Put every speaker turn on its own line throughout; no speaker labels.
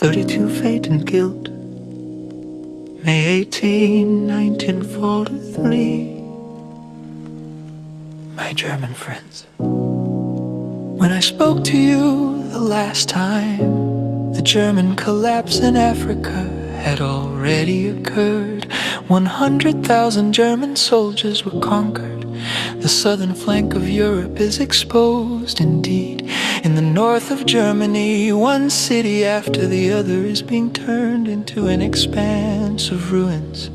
32 fate and guilt. May 18, 1943. My German friends, when I spoke to you the last time, the German collapse in Africa had already occurred. 100,000 German soldiers were conquered. The southern flank of Europe is exposed indeed. In the north of Germany, one city after the other is being turned into an expanse of ruins.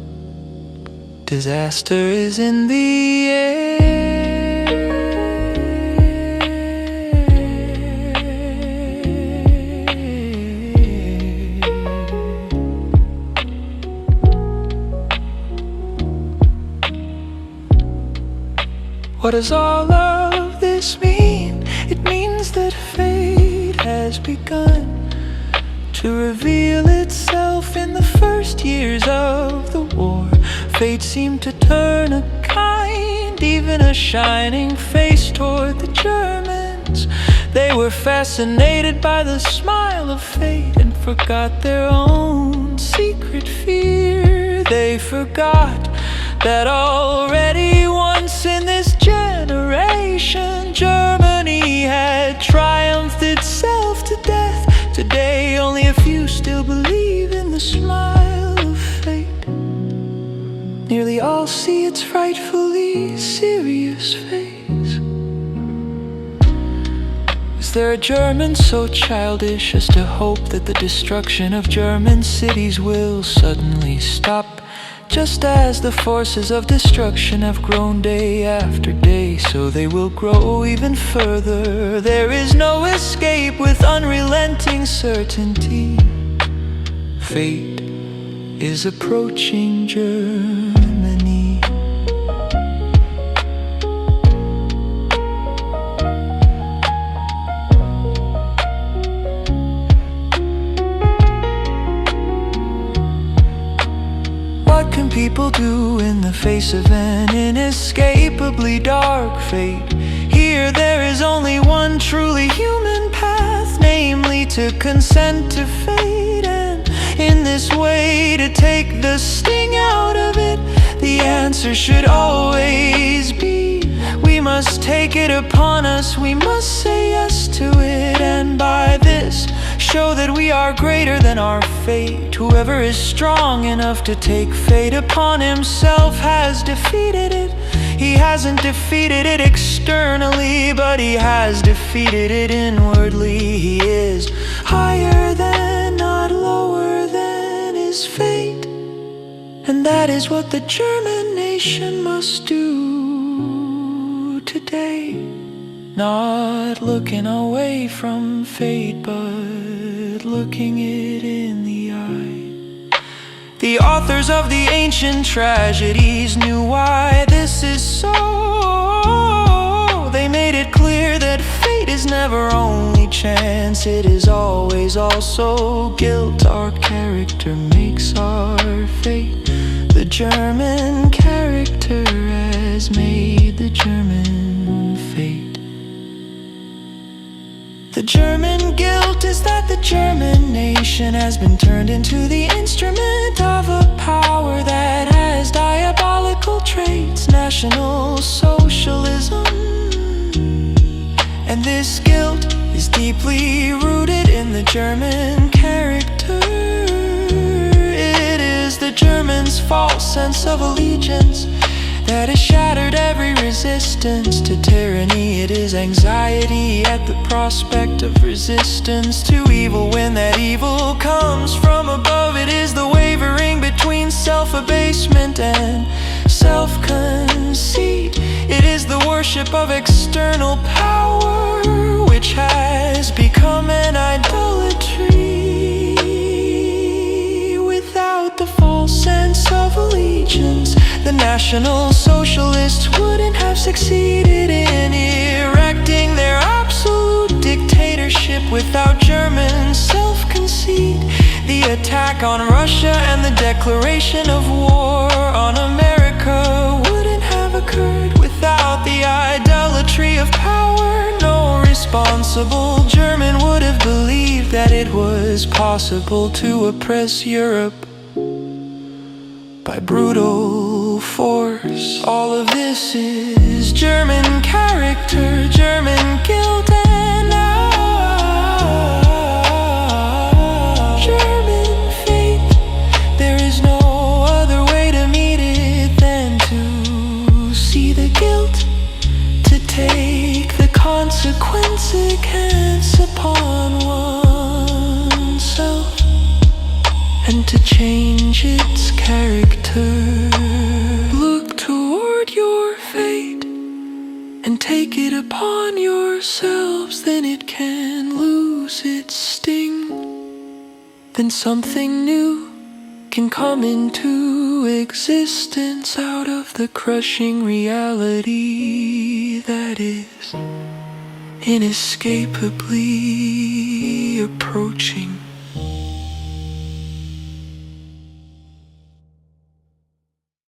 Disaster is in the air. What does all of this mean? It means that fate has begun to reveal itself in the first years of the war. Fate seemed to turn a kind, even a shining face toward the Germans. They were fascinated by the smile of fate and forgot their own secret fear. They forgot that already once in this generation, Germany had triumphed itself to death. Today, only a few still believe in the smile of fate. Nearly all see its frightfully serious face. Is there a German so childish as to hope that the destruction of German cities will suddenly stop? Just as the forces of destruction have grown day after day, so they will grow even further. There is no escape with unrelenting certainty. Fate is approaching Germany. What can people do in the face of an inescapably dark fate? Here there is only one truly human path, namely to consent to fate, and in this way to take the sting out of it. The answer should always be, we must take it upon us, we must say yes to it, and by this show that we are greater than our fate. Whoever is strong enough to take fate upon himself has defeated it. He hasn't defeated it externally, but he has defeated it inwardly. He is higher than, not lower than his fate. And that is what the German nation must do today. Not looking away from fate, but looking it in the eye. The authors of the ancient tragedies knew why this is so. They made it clear that fate is never only chance, it is always also guilt. Our character makes our fate. The German character has made the German fate. The German guilt is that the German nation has been turned into the instrument of a power that has diabolical traits, National Socialism. And this guilt is deeply rooted in the German character. It is the German's false sense of allegiance that has shattered every resistance to tyranny. It is anxiety at the prospect of resistance to evil when that evil comes from above. It is the wavering between self-abasement and self-conceit. It is the worship of external power, which has become an idolatry. Without the false sense of allegiance, the National Socialists wouldn't have succeeded in erecting their absolute dictatorship. Without German self-conceit, the attack on Russia and the declaration of war on America wouldn't have occurred. Without the idolatry of power, no response responsible German would have believed that it was possible to oppress Europe by brutal force. All of this is German character, German guilt, and German fate. There is no other way to meet it than to see the guilt, to take the consequence it casts upon oneself, and to change its character. Look toward your fate and take it upon yourselves, then it can lose its sting. Then something new can come into existence out of the crushing reality that is inescapably approaching.